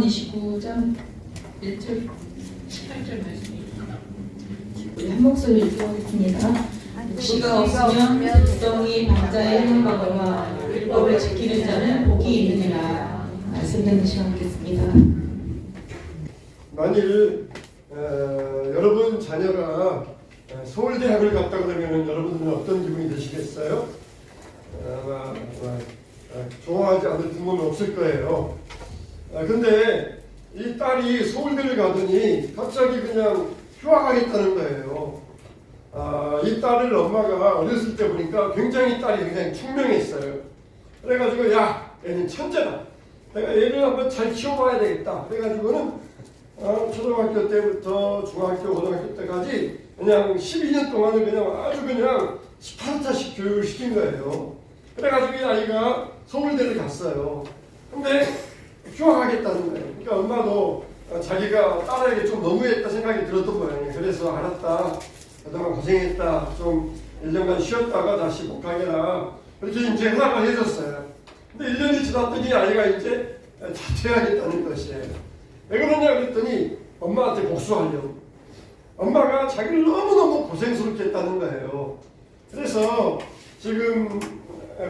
29장 1절 18절 말씀입니다. 우리 한 목소리 읽어보겠습니다. 육시가 없으면 백성이 방자에 행하거나 율법을 지키는 자는 복이 있느니라. 말씀 듣는 시간 갖겠습니다. 만일 여러분 자녀가 서울대학을 갔다 그러면 여러분들은 어떤 기분이 드시겠어요? 아마 좋아하지 않을 부모는 없을 거예요. 근데 이 딸이 서울대를 가더니 갑자기 그냥 휴학하겠다는 거예요. 이 딸을 엄마가 어렸을 때 보니까 딸이 굉장히 총명했어요. 그래가지고 야, 얘는 천재다. 내가 얘를 한번 잘 키워봐야 되겠다. 그래가지고는 초등학교 때부터 중학교, 고등학교 때까지 그냥 12년 동안을 그냥 아주 그냥 스파르타식 교육을 시킨 거예요. 그래가지고 이 아이가 서울대를 갔어요. 근데 휴학하겠다는 거예요. 그러니까 엄마도 자기가 딸에게 좀 너무했다 생각이 들었던 모양이에요. 그래서 알았다. 그동안 고생했다. 좀 1년간 쉬었다가 다시 복학해라. 그렇게 이제 허락을 해줬어요. 근데 1년이 지났더니 아이가 이제 자퇴하겠다는 것이에요. 왜 그러냐 그랬더니 엄마한테 복수하려고. 엄마가 자기를 너무너무 고생스럽게 했다는 거예요. 그래서 지금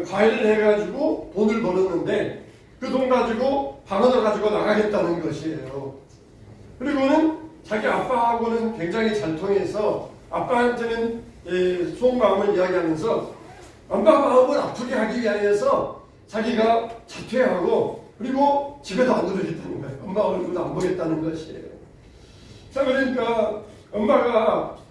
과외를 해가지고 돈을 벌었는데 그 돈 가지고 방 얻어가지고 나가겠다는 것이에요. 그리고는 자기 아빠하고는 굉장히 잘 통해서 아빠한테는 속마음을 이야기하면서 엄마 마음을 아프게 하기 위해서 자기가 자퇴하고 그리고 집에도 안 들어오겠다는 거예요. 엄마 얼굴도 안 보겠다는 것이에요. 자, 그러니까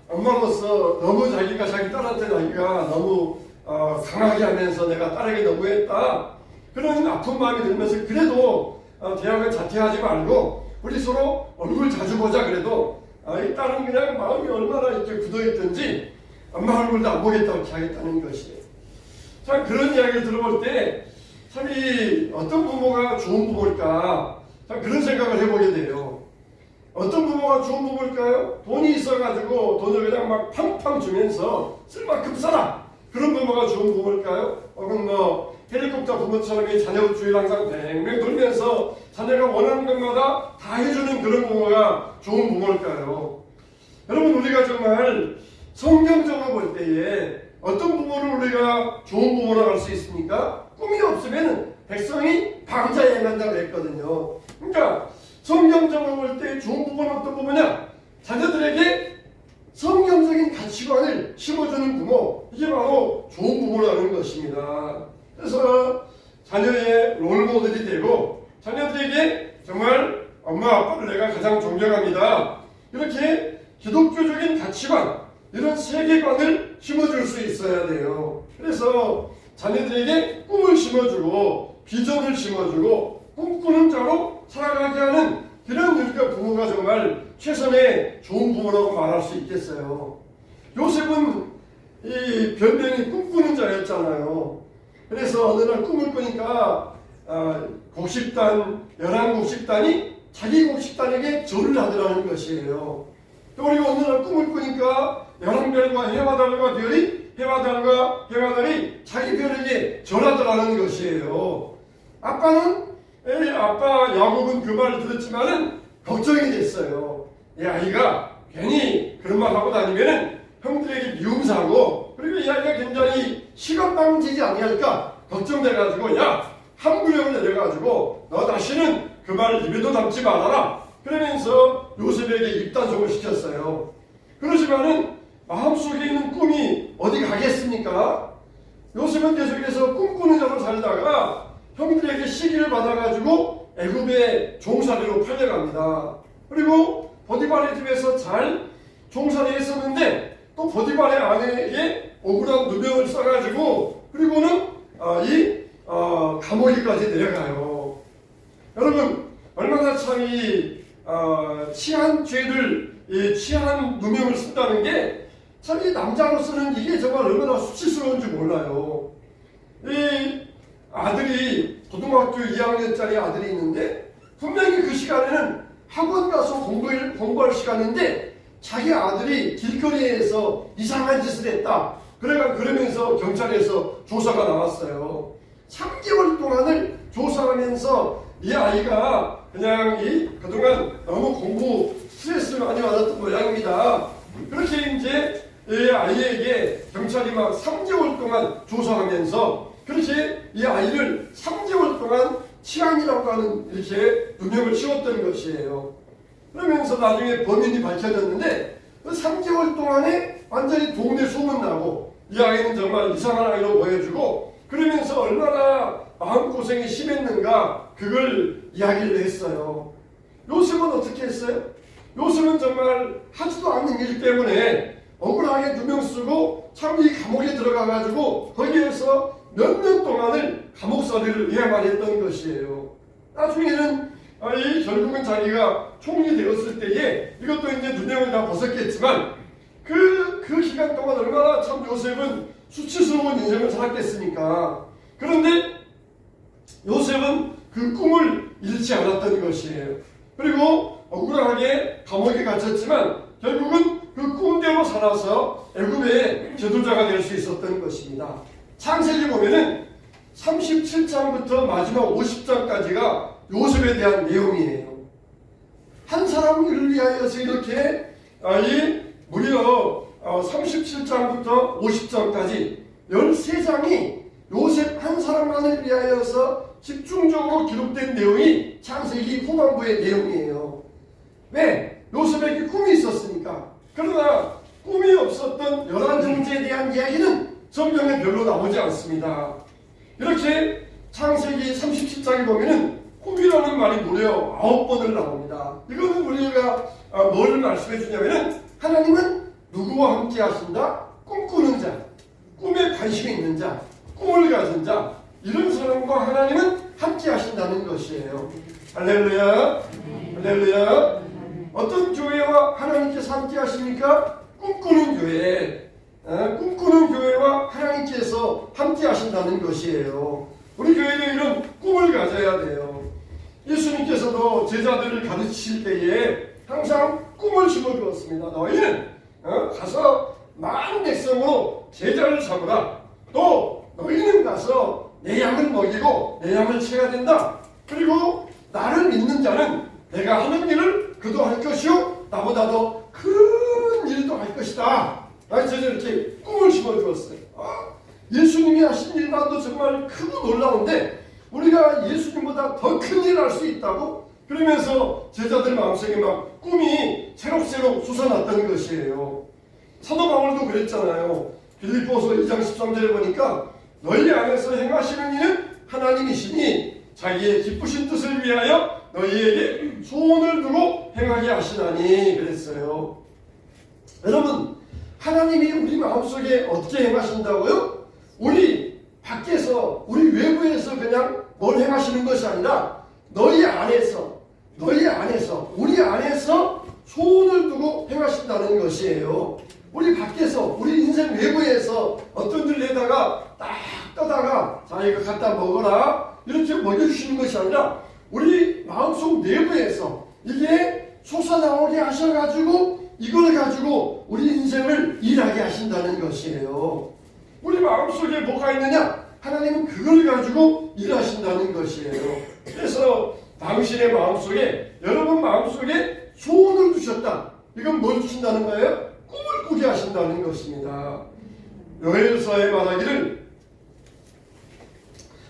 엄마로서 너무 자기 딸한테 자기가 너무 강하게 하면서 내가 딸에게 너무했다. 그런 아픈 마음이 들면서 그래도 대학을 자퇴하지 말고 우리 서로 얼굴 자주 보자. 그래도 이 딸은 그냥 마음이 얼마나 이렇게 굳어있든지 엄마 얼굴도 안 보겠다고 이렇게 하겠다는 것이에요. 참 그런 이야기를 들어볼 때 참 이 어떤 부모가 좋은 부모일까 참 그런 생각을 해보게 돼요. 어떤 부모가 좋은 부모일까요? 돈이 있어가지고 돈을 그냥 막 팡팡 주면서 쓸 만큼 써라. 그런 부모가 좋은 부모일까요? 혹은 헬리콥터 부모처럼 이 자녀 주위를 항상 뱅뱅 돌면서 자녀가 원하는 것마다 다 해주는 그런 부모가 좋은 부모일까요? 여러분, 우리가 정말 성경적으로 볼 때에 어떤 부모를 우리가 좋은 부모라고 할 수 있습니까? 꿈이 없으면 백성이 방자에 행한다고 했거든요. 그러니까 성경적으로 볼 때 좋은 부모는 어떤 부모냐? 자녀들에게 성경적인 가치관을 심어주는 부모, 이게 바로 좋은 부모라는 것입니다. 그래서 자녀의 롤모델이 되고 자녀들에게 정말 엄마 아빠를 내가 가장 존경합니다. 이렇게 기독교적인 가치관, 이런 세계관을 심어줄 수 있어야 돼요. 그래서 자녀들에게 꿈을 심어주고 비전을 심어주고 꿈꾸는 자로 살아가게 하는 그런 우리가 부모가 정말 최선의 좋은 부모라고 말할 수 있겠어요. 요셉은 이 별명이 꿈꾸는 자였잖아요. 그래서 어느 날 꿈을 꾸니까 곡식단, 11곡식단이 자기 곡식단에게 절을 하더라는 것이에요. 그리고 어느 날 꿈을 꾸니까 11별과 해와 달과 별이 해와 달이 자기 별에게 절하더라는 것이에요. 아빠 야곱은 그 말을 들었지만은 걱정이 됐어요. 이 아이가 괜히 그런 말 하고 다니면은 형들에게 미움사고 그리고 이 아이가 굉장히 시건방지지 아니할까 걱정돼가지고 한 구령을 내려가지고 너 다시는 그 말을 입에도 담지 말아라. 그러면서 요셉에게 입단속을 시켰어요. 그러지만은 마음속에 있는 꿈이 어디 가겠습니까? 요셉은 계속해서 꿈꾸는 자로 살다가 형들에게 시기를 받아가지고 애굽의 종살이로 팔려갑니다. 그리고 포디발의 집에서 잘 종살이 했었는데 또 포디발의 아내에게 억울한 누명을 써가지고 그리고는 감옥에까지 내려가요. 여러분, 얼마나 참 치안 죄를 치안 누명을 쓴다는 게 참 이 남자로서는 이게 정말 얼마나 수치스러운지 몰라요. 이 아들이 고등학교 2학년짜리 아들이 있는데 분명히 그 시간에는 학원 가서 공부할 시간인데 자기 아들이 길거리에서 이상한 짓을 했다. 그러면서 경찰에서 조사가 나왔어요. 3개월 동안을 조사하면서 이 아이가 그냥 그동안 너무 공부 스트레스를 많이 받았던 모양입니다. 그렇게 이제 이 아이에게 경찰이 막 3개월 동안 조사하면서 그렇게 이 아이를 3개월 동안 치안이라고 하는 이렇게 누명을 씌웠던 것이에요. 그러면서 나중에 범인이 밝혀졌는데 그 3개월 동안에 완전히 동네 소문나고 이 아이는 정말 이상한 아이로 보여주고 그러면서 얼마나 마음고생이 심했는가 그걸 이야기를 했어요. 요셉은 어떻게 했어요? 요셉은 정말 하지도 않는 일 때문에 억울하게 누명 쓰고 참 이 감옥에 들어가가지고 거기에서 몇 년 동안을 감옥살이를 해야만 했던 것이에요. 나중에는 결국은 자기가 총리 되었을 때에 이것도 이제 누명을 다 벗었겠지만 그 기간 동안 얼마나 참 요셉은 수치스러운 인생을 살았겠습니까? 그런데 요셉은 그 꿈을 잃지 않았던 것이에요. 그리고 억울하게 감옥에 갇혔지만 결국은 그 꿈대로 살아서 애굽의 제도자가 될 수 있었던 것입니다. 창세기 보면은 37장부터 마지막 50장까지가 요셉에 대한 내용이에요. 한 사람을 위하여서 이렇게 무려 37장부터 50장까지 13장이 요셉 한 사람만을 위하여서 집중적으로 기록된 내용이 창세기 후반부의 내용이에요. 왜? 요셉에게 꿈이 있었으니까. 그러나 꿈이 없었던 11형제에 대한 이야기는 성경에 별로 나오지 않습니다. 이렇게 창세기 37장에 보면은 꿈이라는 말이 무려 9번을 나옵니다. 이거는 우리가 뭘 말씀해 주냐면은 하나님은 누구와 함께 하신다? 꿈꾸는 자, 꿈에 관심이 있는 자, 꿈을 가진 자, 이런 사람과 하나님은 함께 하신다는 것이에요. 할렐루야, 할렐루야. 어떤 교회와 하나님께서 함께 하십니까? 꿈꾸는 교회. 꿈꾸는 교회와 하나님께서 함께 하신다는 것이에요. 우리 교회도 이런 꿈을 가져야 돼요. 예수님께서도 제자들을 가르치실 때에 항상 꿈을 심어주었습니다. 너희는 가서 많은 백성으로 제자를 삼으라. 또 너희는 가서 내 양을 먹이고 내 양을 채야 된다. 그리고 나를 믿는 자는 내가 하는 일을 그도 할 것이요 나보다 더 큰 일도 할 것이다. 제가 이렇게 꿈을 심어주었어요. 예수님이 하신 일만도 정말 크고 놀라운데 우리가 예수님보다 더 큰 일을 할 수 있다고? 그러면서 제자들 마음속에 막 꿈이 새록새록 솟아났던 것이에요. 사도 바울도 그랬잖아요. 빌립보서 2장 13절에 보니까 너희 안에서 행하시는 일은 하나님이시니 자기의 기쁘신 뜻을 위하여 너희에게 소원을 두고 행하게 하시나니 그랬어요. 여러분, 하나님이 우리 마음속에 어떻게 행하신다고요? 우리 밖에서, 우리 외부에서 그냥 뭘 행하시는 것이 아니라 너희 안에서, 우리 안에서 소원을 두고 행하신다는 것이에요. 우리 밖에서, 우리 인생 외부에서 어떤 일을 내다가 딱 떠다가 자 이거 갖다 먹어라 이렇게 먹여주시는 것이 아니라 우리 마음속 내부에서 이게 솟아나오게 하셔가지고 이걸 가지고 우리 인생을 일하게 하신다는 것이에요. 우리 마음속에 뭐가 있느냐? 하나님은 그걸 가지고 일하신다는 것이에요. 그래서 당신의 마음속에, 여러분 마음속에 소원을 두셨다. 이건 뭘 주신다는 거예요? 꿈을 꾸게 하신다는 것입니다. 요엘서에 말하기를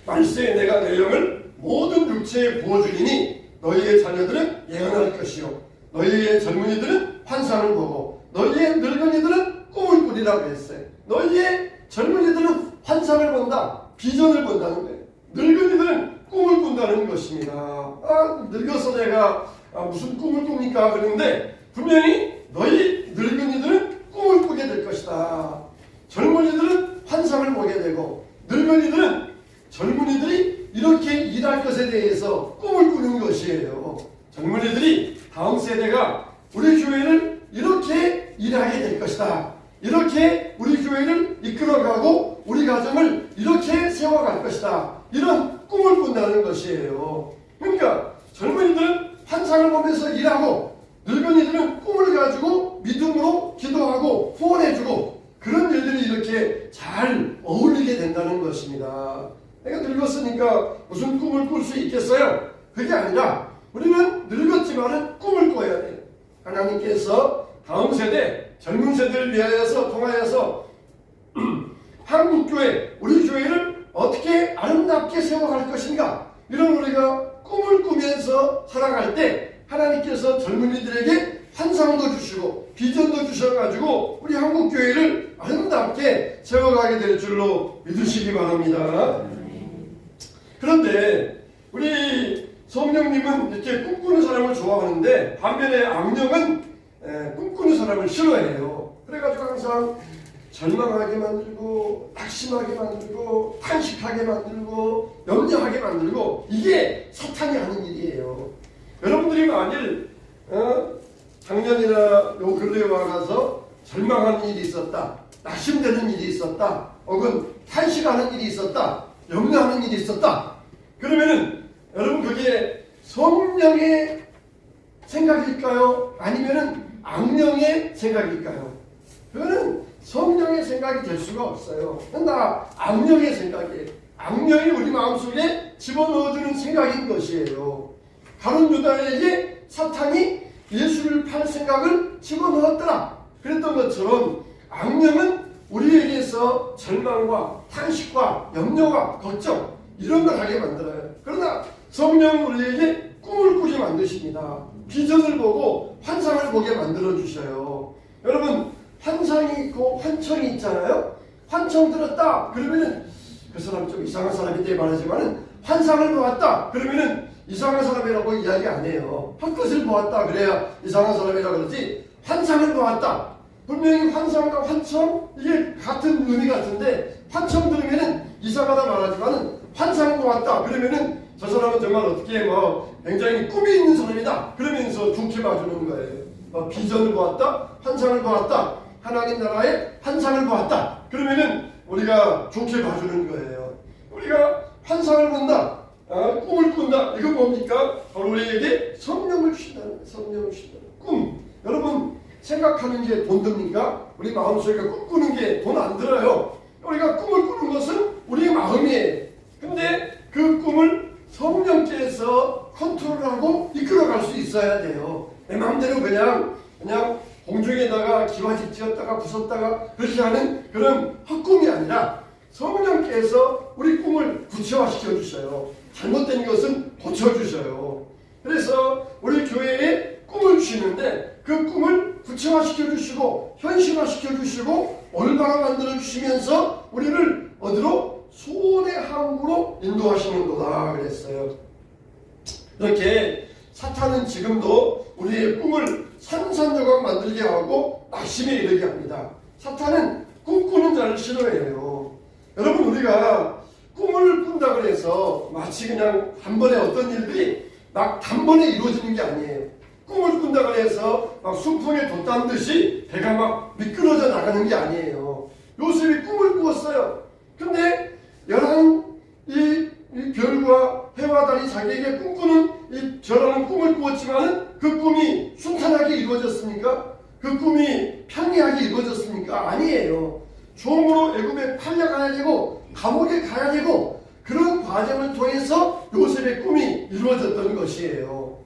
말세에 내가 내 영을 모든 육체에 부어주리니 너희의 자녀들은 예언할 것이요 너희의 젊은이들은 환상을 보고 너희의 늙은이들은 꿈을 꾸리라고 했어요. 너희의 젊은이들은 환상을 본다. 비전을 본다는 거예요. 늙은이들은 꿈을 꾼다는 것입니다. 늙어서 내가 무슨 꿈을 꿉니까? 그런데 분명히 너희 늙은이들은 꿈을 꾸게 될 것이다. 젊은이들은 환상을 보게 되고 늙은이들은 젊은이들이 이렇게 일할 것에 대해서 꿈을 꾸는 것이에요. 젊은이들이 다음 세대가 우리 교회를 이렇게 일하게 될 것이다. 이렇게 우리 교회를 이끌어가고 우리 가정을 이렇게 세워갈 것이다. 이런 꿈을 꾼다는 것이에요. 그러니까 젊은이들은 환상을 보면서 일하고 늙은이들은 꿈을 가지고 믿음으로 기도하고 후원해주고 그런 일들이 이렇게 잘 어울리게 된다는 것입니다. 내가 늙었으니까 무슨 꿈을 꿀 수 있겠어요? 그게 아니라 우리는 늙었지만은 꿈을 꿔야 돼요. 하나님께서 다음 세대, 젊은 세대를 위하여서 통하여서 한국교회, 우리 교회를 어떻게 아름답게 세워갈 것인가, 이런 우리가 꿈을 꾸면서 살아갈 때 하나님께서 젊은이들에게 환상도 주시고 비전도 주셔가지고 우리 한국교회를 아름답게 세워가게 될 줄로 믿으시기 바랍니다. 그런데 우리 성령님은 이렇게 꿈꾸는 사람을 좋아하는데 반면에 악령은 꿈꾸는 사람을 싫어해요. 그래가지고 항상 절망하게 만들고 낙심하게 만들고 탄식하게 만들고 염려하게 만들고, 이게 사탄이 하는 일이에요. 여러분들이 만일 작년이나 요 근래에 와가서 절망하는 일이 있었다, 낙심되는 일이 있었다, 혹은 탄식하는 일이 있었다, 염려하는 일이 있었다, 그러면은 여러분 그게 성령의 생각일까요? 아니면은 악령의 생각일까요? 그거는 성령의 생각이 될 수가 없어요. 그러나 악령의 생각이에요. 악령이 우리 마음속에 집어넣어주는 생각인 것이에요. 가룟 유다에게 사탄이 예수를 팔 생각을 집어넣었더라 그랬던 것처럼 악령은 우리에게서 절망과 탄식과 염려와 걱정, 이런 걸 하게 만들어요. 그러나 성령은 우리에게 꿈을 꾸게 만드십니다. 비전을 보고 환상을 보게 만들어 주셔요. 여러분, 환상이 있고 환청이 있잖아요. 환청 들었다 그러면은 그 사람 좀 이상한 사람인데 말하지만은, 환상을 보았다 그러면은 이상한 사람이라고 이야기 안 해요. 헛것을 보았다 그래야 이상한 사람이라고 그러지, 환상을 보았다, 분명히 환상과 환청 이게 같은 의미 같은데, 환청 들으면은 이상하다 말하지만은 환상 보았다 그러면은 저 사람은 정말 어떻게 굉장히 꿈이 있는 사람이다 그러면서 좋게 봐주는 거예요. 비전을 보았다, 환상을 보았다, 하나님 나라의 환상을 보았다 그러면은 우리가 좋게 봐주는 거예요. 우리가 환상을 본다, 꿈을 꾼다, 이거 뭡니까? 바로 우리에게 성령을 주신다는 거예요. 성령을 주신다는 꿈. 여러분, 생각하는 게 돈 듭니까? 우리 마음속에 꿈꾸는 게 돈 안 들어요. 우리가 꿈을 꾸는 것은 우리의 마음이에요. 근데 그 꿈을 성령께서 컨트롤하고 이끌어갈 수 있어야 돼요. 내 마음대로 그냥 공중에다가 기와집 지었다가 부쉈다가 그렇게 하는 그런 헛꿈이 아니라 성령께서 우리 꿈을 구체화시켜 주셔요. 잘못된 것은 고쳐주셔요. 그래서 우리 교회에 꿈을 주시는데 그 꿈을 구체화시켜 주시고 현실화시켜 주시고 올바로 만들어 주시면서 우리를 어디로? 소원의 항구로 인도하시는도다 그랬어요. 이렇게 사탄은 지금도 우리의 꿈을 산산조각 만들게 하고 낙심에 이르게 합니다. 사탄은 꿈꾸는 자를 싫어해요. 여러분, 우리가 꿈을 꾼다 그래서 마치 그냥 단번에 어떤 일들이 막 단번에 이루어지는 게 아니에요. 꿈을 꾼다 그래서 막 순풍에 돛단 듯이 배가 막 미끄러져 나가는 게 아니에요. 요셉이 꿈을 꾸었어요. 근데 11이 별과 해와 달이 자기에게 꿈꾸는 이 별하는 꿈을 꾸었지만은 그 꿈이 순탄하게 이루어졌습니까? 그 꿈이 편리하게 이루어졌습니까? 아니에요. 종으로 애굽에 팔려가야 되고 감옥에 가야 되고 그런 과정을 통해서 요셉의 꿈이 이루어졌던 것이에요.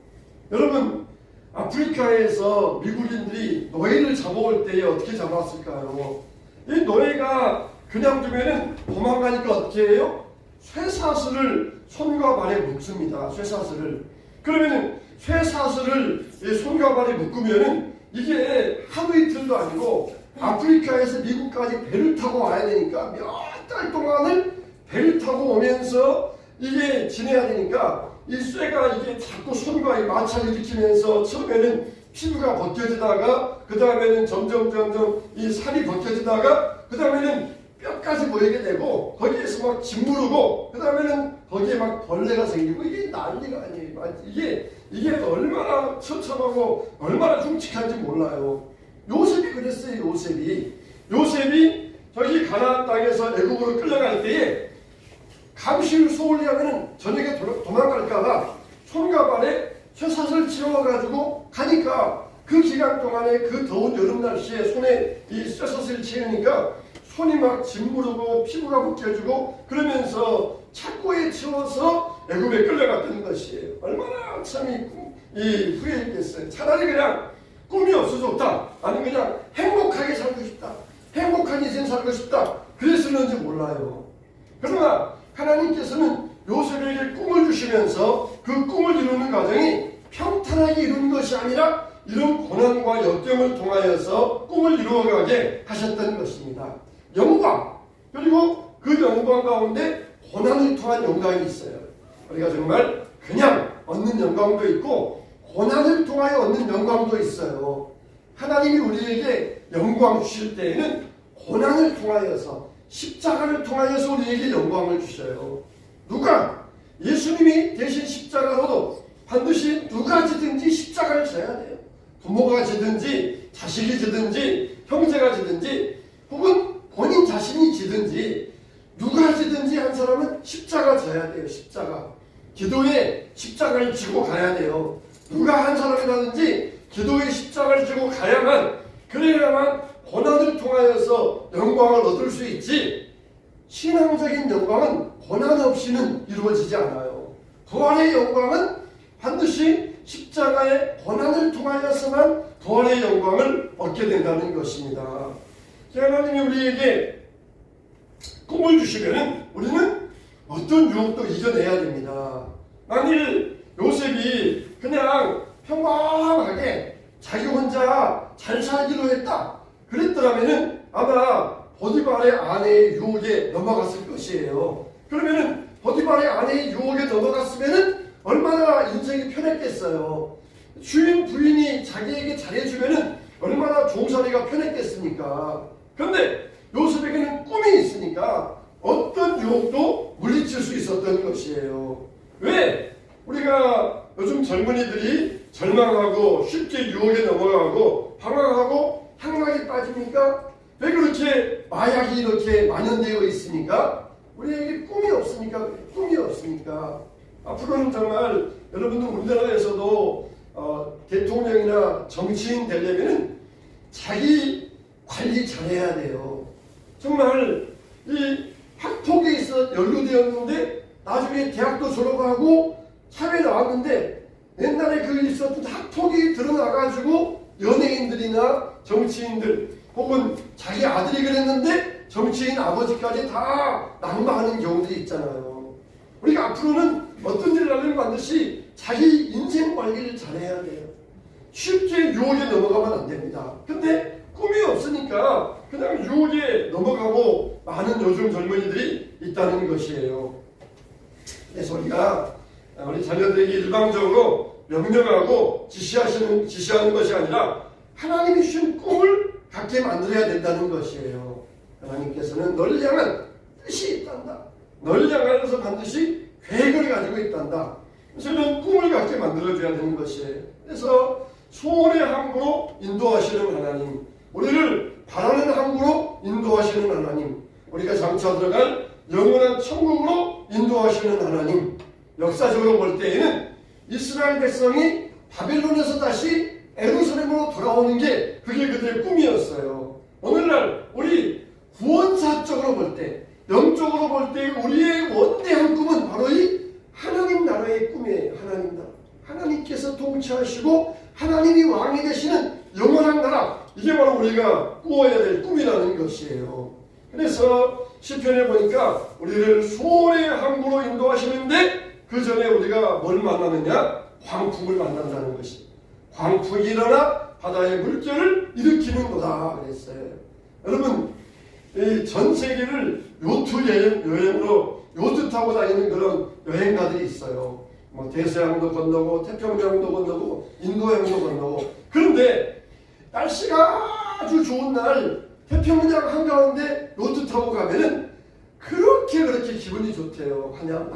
여러분, 아프리카에서 미국인들이 노예를 잡아올 때에 어떻게 잡았을까요? 이 노예가 그냥 두면은 도망가니까 어떻게 해요? 쇠사슬을 손과 발에 묶습니다. 쇠사슬을. 그러면은 쇠사슬을 손과 발에 묶으면은 이게 하루 이틀도 아니고 아프리카에서 미국까지 배를 타고 와야 되니까 몇 달 동안을 배를 타고 오면서 이게 지내야 되니까 이 쇠가 이게 자꾸 손과 마찰을 일으키면서 처음에는 피부가 벗겨지다가 그 다음에는 점점 이 살이 벗겨지다가 그 다음에는 뼈까지 보이게 되고 거기에서 막 짓무르고 그 다음에는 거기에 막 벌레가 생기고 이게 난리가 아니에요. 이게 얼마나 처참하고 얼마나 흉측한지 몰라요. 요셉이 그랬어요. 요셉이 저기 가나안 땅에서 애굽으로 끌려갈 때에 감시를 소홀히 하면은 저녁에 도망갈까봐 손과 발에 쇠사슬 치워가지고 가니까 그 기간 동안에 그 더운 여름 날씨에 손에 이 쇠사슬 치우니까 손이 막 짓무르고 피부가 벗겨지고 그러면서 착고에 치워서 애굽에 끌려갔던 것이에요. 얼마나 참이 후회했겠어요. 차라리 그냥 꿈이 없어도 좋다. 아니면 그냥 행복하게 살고 싶다. 행복한 인생 살고 싶다. 그랬을는지 몰라요. 그러나 하나님께서는 요셉에게 꿈을 주시면서 그 꿈을 이루는 과정이 평탄하게 이루는 것이 아니라 이런 고난과 역경을 통하여서 꿈을 이루어가게 하셨던 것입니다. 영광, 그리고 그 영광 가운데 고난을 통한 영광이 있어요. 우리가 정말 그냥 얻는 영광도 있고 고난을 통하여 얻는 영광도 있어요. 하나님이 우리에게 영광 주실 때에는 고난을 통하여서 십자가를 통하여서 우리에게 영광을 주셔요. 누가? 예수님이 대신 십자가로도 반드시 누가 지든지 십자가를 져야 돼요. 부모가 지든지 자식이 지든지 형제가 지든지 혹은 본인 자신이 지든지 누가 지든지 한 사람은 십자가 져야 돼요. 십자가. 기도에 십자가를 지고 가야 돼요. 누가 한 사람이라든지 기도에 십자가를 지고 가야만, 그래야만 고난을 통하여서 영광을 얻을 수 있지, 신앙적인 영광은 고난 없이는 이루어지지 않아요. 부활의 영광은 반드시 십자가의 고난을 통하여서만 부활의 영광을 얻게 된다는 것입니다. 하나님이 우리에게 꿈을 주시면 우리는 어떤 유혹도 이겨내야 됩니다. 만일 요셉이 그냥 평범하게 자기 혼자 잘 살기로 했다 그랬더라면 아마 보디발의 아내의 유혹에 넘어갔을 것이에요. 그러면은 보디발의 아내의 유혹에 넘어갔으면은 얼마나 인생이 편했겠어요. 주인 부인이 자기에게 잘해주면은 얼마나 종살이가 편했겠습니까. 그런데 요셉에게는 꿈이 있으니까 어떤 유혹도 물리칠 수 있었던 것이에요. 왜? 우리가 요즘 젊은이들이 절망하고 쉽게 유혹에 넘어가고 방황하고 향락에 빠집니까? 왜 그렇게 마약이 이렇게 만연되어 있습니까? 우리에게 꿈이 없으니까. 꿈이 없으니까. 앞으로는 정말 여러분들 우리나라에서도 대통령이나 정치인 되려면 자기 관리 잘해야 돼요. 정말 이 학폭에 있어 연루되었는데 나중에 대학도 졸업하고 사회에 나왔는데 옛날에 그 있었던 학폭이 드러나가지고 연예인들이나 정치인들 혹은 자기 아들이 그랬는데 정치인 아버지까지 다 낙마하는 경우들이 있잖아요. 우리가 앞으로는 어떤 일을 하면 반드시 자기 인생 관리를 잘해야 돼요. 쉽게 유혹에 넘어가면 안 됩니다. 근데 꿈이 없으니까 그냥 유혹에 넘어가고 많은 요즘 젊은이들이 있다는 것이에요. 그래서 우리가 우리 자녀들에게 일방적으로 명령하고 지시하는 것이 아니라 하나님이 주신 꿈을 갖게 만들어야 된다는 것이에요. 하나님께서는 너를 향한 뜻이 있단다. 너를 향하여서 반드시 계획을 가지고 있단다. 그래서 이런 꿈을 갖게 만들어줘야 되는 것이에요. 그래서 소원의 항구로 인도하시는 하나님, 우리를 바라는 항구로 인도하시는 하나님, 우리가 장차 들어갈 영원한 천국으로 인도하시는 하나님. 역사적으로 볼 때에는 이스라엘 백성이 바벨론에서 다시 예루살렘으로 돌아오는 게 그게 그들의 꿈이었어요. 오늘날 우리 구원사적으로 볼 때, 영적으로 볼 때 우리의 원대한 꿈은 바로 이 하나님 나라의 꿈이에요. 하나님 나라. 하나님께서 통치하시고 하나님이 왕이 되시는 영원한 나라. 이게 바로 우리가 꾸어야 될 꿈이라는 것이에요. 그래서 시편에 보니까 우리를 소원의 항구로 인도하시는데 그 전에 우리가 뭘 만나느냐? 광풍을 만난다는 것입니다. 광풍이 일어나 바다의 물결을 일으키는도다 그랬어요. 여러분, 이 전 세계를 요트 여행으로 요트 타고 다니는 그런 여행가들이 있어요. 뭐 대서양도 건너고 태평양도 건너고 인도양도 건너고. 그런데 날씨가 아주 좋은 날 태평양 한가운데 요트 타고 가면은 그렇게 기분이 좋대요. 그냥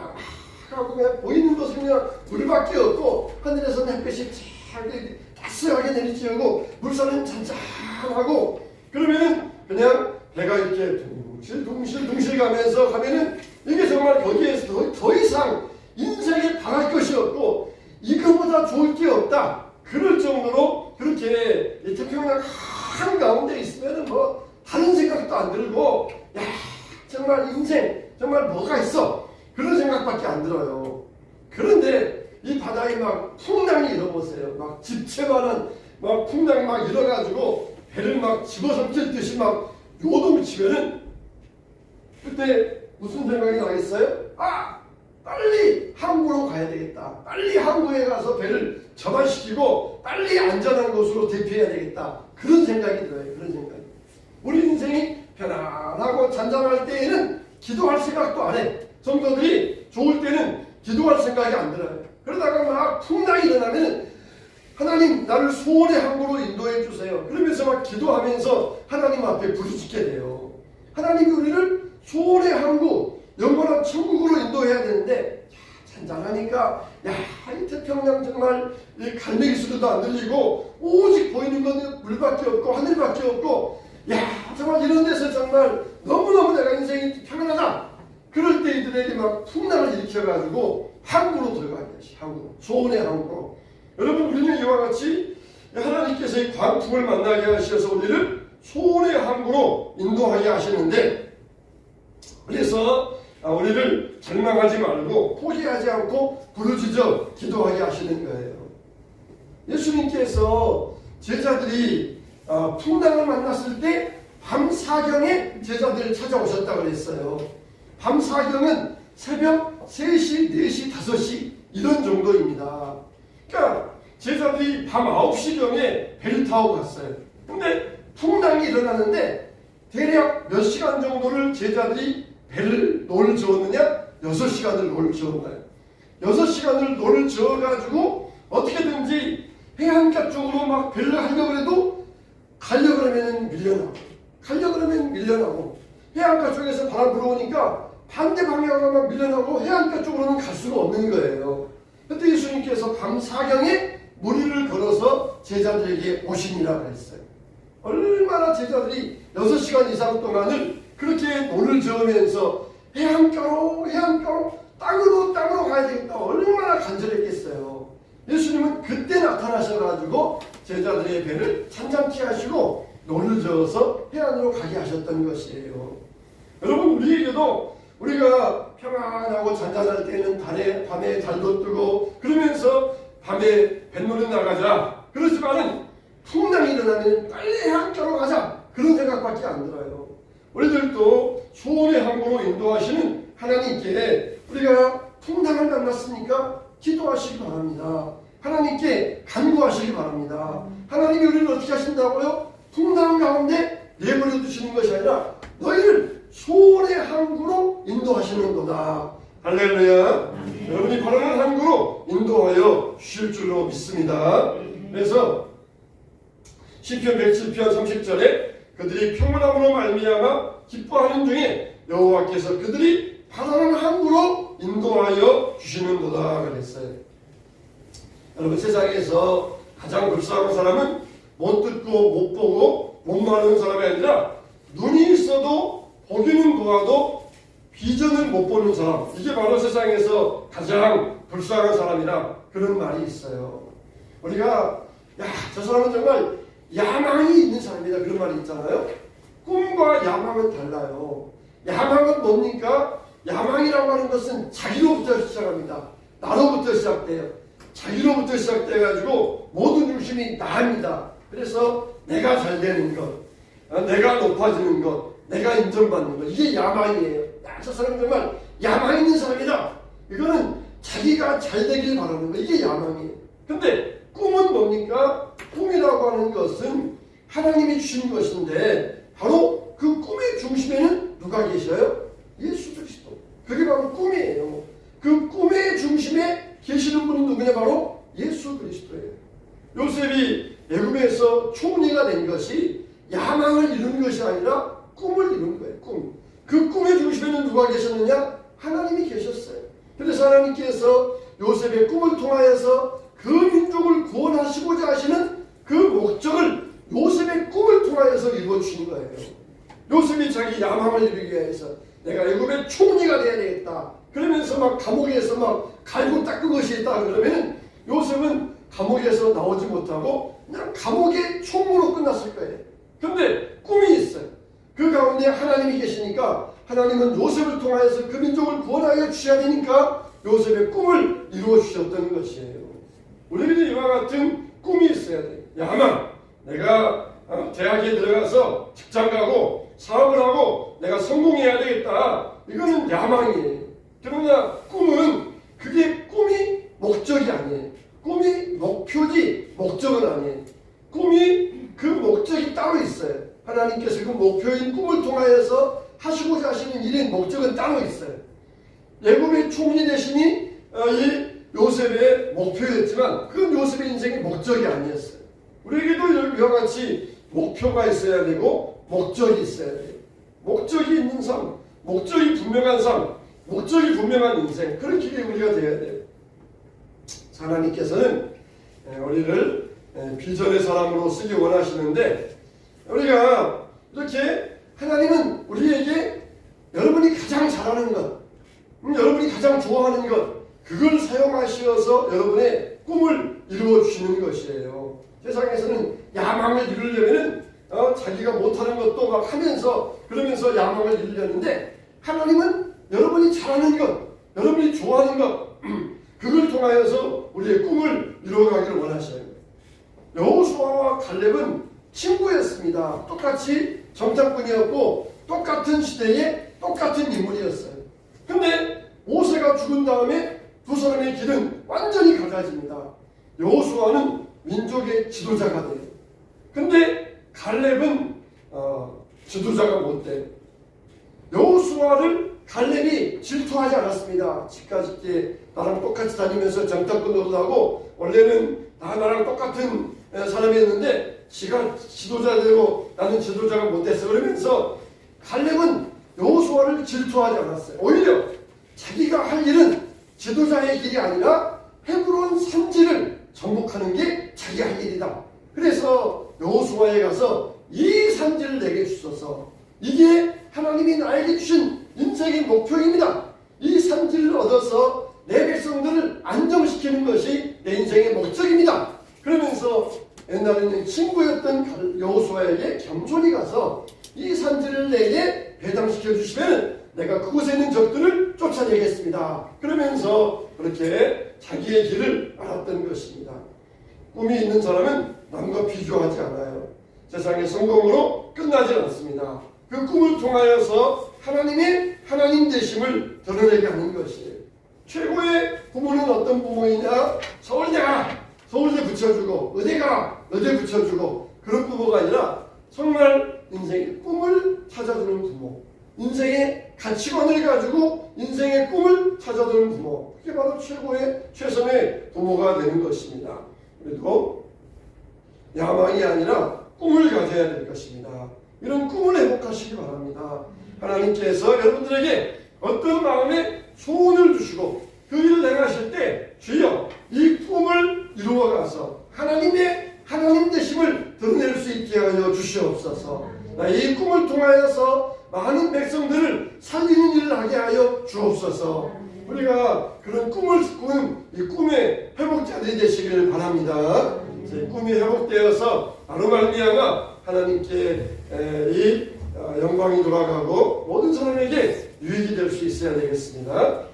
하고 그냥 보이는 것은 그냥 물밖에 없고 하늘에서 햇빛이 따스하게 내리쬐고 물살은 잔잔하고 그러면은 그냥 배가 이렇게 둥실둥실 가면서 가면은 이게 정말 거기에서 더 이상 인생에 바랄 것이 없고 이거보다 좋을 게 없다. 그럴 정도로 그렇게 태평양 한가운데 있으면은 뭐 다른 생각도 안 들고 야 정말 인생 정말 뭐가 있어 그런 생각밖에 안 들어요. 그런데 이 바다에 막 막 풍랑이 일어보세요. 막 집채만한 막 풍랑이 막 일어가지고 배를 막 집어삼킬 듯이 막 요동을 치면은 그때 무슨 생각이 나겠어요? 아! 빨리 항구로 가야 되겠다. 빨리 항구에 가서 배를 전환시키고 빨리 안전한 곳으로 대피해야 되겠다. 그런 생각이 들어요. 그런 생각이. 우리 인생이 편안하고 잔잔할 때에는 기도할 생각도 안 해. 성도들이 좋을 때는 기도할 생각이 안 들어요. 그러다가 막 풍랑이 일어나면 하나님 나를 소원의 항구로 인도해 주세요. 그러면서 막 기도하면서 하나님 앞에 부르짖게 돼요. 하나님이 우리를 소원의 항구, 영원한 천국으로 인도해야 되는데 잔잔하니까 이 태평양 정말 이 갈매기 소리도 안 들리고 오직 보이는 건 물밖에 없고 하늘밖에 없고 정말 이런 데서 정말 너무너무 내가 인생이 평안하다. 그럴 때 이들에게 막 풍랑을 일으켜가지고 항구로 들어가야 돼. 항구, 소원의 항구로. 여러분 우리는 이와 같이 하나님께서 이 광풍을 만나게 하셔서 우리를 소원의 항구로 인도하게 하시는데 그래서 우리를 절망하지 말고 포기하지 않고 부르짖어 기도하게 하시는 거예요. 예수님께서 제자들이 풍랑을 만났을 때 밤사경에 제자들을 찾아오셨다고 그랬어요. 밤사경은 새벽 3시, 4시, 5시 이런 정도입니다. 그러니까 제자들이 밤 9시경에 배를 타고 갔어요. 근데 풍랑이 일어나는데 대략 몇 시간 정도를 제자들이 배를 노를 저었느냐? 6시간을 노를 저은 거예요. 6시간을 노를 저어가지고 어떻게든지 해안가 쪽으로 막 배를 하려고 해도 가려고 그러면 밀려나고 가려고 그러면 밀려나고 해안가 쪽에서 바람 불어오니까 반대 방향으로 막 밀려나고 해안가 쪽으로는 갈 수가 없는 거예요. 그때 예수님께서 밤사경에 무리를 걸어서 제자들에게 오시니라 그랬어요. 얼마나 제자들이 6시간 이상 동안을 그렇게 노를 저으면서 해안가로 땅으로 가야 되겠다. 얼마나 간절했겠어요. 예수님은 그때 나타나셔가지고 제자들의 배를 찬찬히 하시고 노를 저어서 해안으로 가게 하셨던 것이에요. 여러분 우리에게도 우리가 평안하고 잔잔할 때는 밤에 달도 뜨고 그러면서 밤에 뱃놀이 나가자. 그렇지만은 풍랑이 일어나면 빨리 해안가로 가자. 그런 생각밖에 안 들어요. 우리들도 소원의 항구로 인도하시는 하나님께 우리가 풍랑을 만났으니까 기도하시기 바랍니다. 하나님께 간구하시기 바랍니다. 하나님이 우리를 어떻게 하신다고요? 풍랑 가운데 내버려 두시는 것이 아니라 너희를 소원의 항구로 인도하시는도다. 할렐루야. 여러분이 바라는 항구로 인도하여 주실 줄로 믿습니다. 그래서 시편 107편 30절에 그들이 평안함으로 말미암아 기뻐하는 중에 여호와께서 그들이 바라는 항구로 인도하여 주시는도다 그랬어요. 여러분 세상에서 가장 불쌍한 사람은 못 듣고 못 보고 못 마는 사람이 아니라 눈이 있어도 보기는 보아도 비전을 못 보는 사람, 이게 바로 세상에서 가장 불쌍한 사람이라 그런 말이 있어요. 우리가 저 사람은 정말 야망이 있는 사람이다 그런 말이 있잖아요. 꿈과 야망은 달라요. 야망은 뭡니까? 야망이라고 하는 것은 자기로부터 시작합니다. 나로부터 시작돼요. 자기로부터 시작돼가지고 모든 중심이 나입니다. 그래서 내가 잘 되는 것, 내가 높아지는 것, 내가 인정받는 것, 이게 야망이에요. 저 사람은 정말 야망 있는 사람이다. 이거는 자기가 잘 되길 바라는 거, 이게 야망이에요. 근데 꿈은 뭡니까? 꿈이라고 하는 것은 하나님이 주신 것인데 바로 그 꿈의 중심에는 누가 계셔요? 예수 그리스도. 그게 바로 꿈이에요. 그 꿈의 중심에 계시는 분은 누구냐? 바로 예수 그리스도예요. 요셉이 애굽에서 총리가 된 것이 야망을 이룬 것이 아니라 꿈을 이룬 거예요. 꿈. 그 꿈의 중심에는 누가 계셨느냐? 하나님이 계셨어요. 그래서 하나님께서 요셉의 꿈을 통하여서 그 민족을 구원하시고자 하시는 그 목적을 요셉의 꿈을 통하여서 이루어주신 거예요. 요셉이 자기 야망을 이루기 위해서 내가 애굽의 총리가 되어야 되겠다. 그러면서 막 감옥에서 막 갈고 닦은 것이 있다 그러면 요셉은 감옥에서 나오지 못하고 그냥 감옥의 총무로 끝났을 거예요. 근데 꿈이 있어요. 그 가운데 하나님이 계시니까 하나님은 요셉을 통하여서 그 민족을 구원하여 주셔야 되니까 요셉의 꿈을 이루어 주셨던 것이에요. 우리에게 이와 같은 꿈이 있어야 돼. 야망. 내가 대학에 들어가서 직장 가고 사업을 하고 내가 성공해야 되겠다. 이거는 야망이에요. 그러나 꿈은 그게 꿈이 목적이 아니에요. 꿈이 목표지 목적은 아니에요. 꿈이 그 목적이 따로 있어요. 하나님께서 그 목표인 꿈을 통하여서 하시고자 하시는 일인 목적은 따로 있어요. 애굽의 총리 대신이 이 요셉의 목표였지만 그건 요셉의 인생의 목적이 아니었어요. 우리에게도 이와 같이 목표가 있어야 되고 목적이 있어야 돼요. 목적이 있는 삶, 목적이 분명한 삶, 목적이 분명한 인생, 그런 길이 우리가 되어야 돼요. 하나님께서는 우리를 비전의 사람으로 쓰기 원하시는데 우리가 이렇게 하나님은 우리에게 여러분이 가장 잘하는 것, 여러분이 가장 좋아하는 것, 그걸 사용하셔서 여러분의 꿈을 이루어 주시는 것이에요. 세상에서는 야망을 이루려면 자기가 못하는 것도 막 하면서 그러면서 야망을 이루려는데 하나님은 여러분이 잘하는 것, 여러분이 좋아하는 것, 그걸 통하여서 우리의 꿈을 이루어가기를 원하셔요. 여호수아와 갈렙은 친구였습니다. 똑같이 정탐꾼이었고 똑같은 시대에 똑같은 인물이었어요. 근데 모세가 죽은 다음에 두 사람의 길은 완전히 갈라집니다. 여호수아는 민족의 지도자가 돼요. 근데 갈렙은 지도자가 못 돼요. 여호수아를 갈렙이 질투하지 않았습니다. 집까지 나랑 똑같이 다니면서 정탐꾼 노릇하고 원래는 다 나랑 똑같은 사람이었는데 지가 지도자 되고 나는 지도자가 못됐어. 그러면서 갈렙은 여호수아를 질투하지 않았어요. 오히려 자기가 할 일은 지도자의 길이 아니라 헤브론 산지를 정복하는 게 자기 할 일이다. 그래서 여호수아에 가서 이 산지를 내게 주소서. 이게 하나님이 나에게 주신 인생의 목표입니다. 이 산지를 얻어서 내 백성들을 안정시키는 것이 내 인생의 목적입니다. 그러면서 옛날에는 친구였던 여호수아에게 겸손히 가서 이 산지를 내게 배당시켜 주시면 내가 그곳에 있는 적들을 쫓아내겠습니다. 그러면서 그렇게 자기의 길을 알았던 것입니다. 꿈이 있는 사람은 남과 비교하지 않아요. 세상의 성공으로 끝나지 않습니다. 그 꿈을 통하여서 하나님의 하나님 되심을 드러내게 하는 것이에요. 최고의 부모는 어떤 부모이냐? 서울대 붙여주고 의대가 의대 붙여주고 그런 부모가 아니라 정말 인생의 꿈을 찾아주는 부모, 인생의 가치관을 가지고 인생의 꿈을 찾아주는 부모, 그게 바로 최선의 부모가 되는 것입니다. 그래도 야망이 아니라 꿈을 가져야 될 것입니다. 이런 꿈을 회복하시기 바랍니다. 하나님께서 여러분들에게 어떤 마음에 소원을 주시고 그 일을 행하실 때 주여 이 꿈을 이루어가서 하나님 되심을 드러낼 수 있게 하여 주시옵소서. 이 꿈을 통하여서 많은 백성들을 살리는 일을 하게 하여 주옵소서. 우리가 그런 꿈을 꾸는 이 꿈의 회복자들이 되시기를 바랍니다. 제 꿈이 회복되어서 나로 말미암아 하나님께 이 영광이 돌아가고 모든 사람에게 유익이 될 수 있어야 되겠습니다.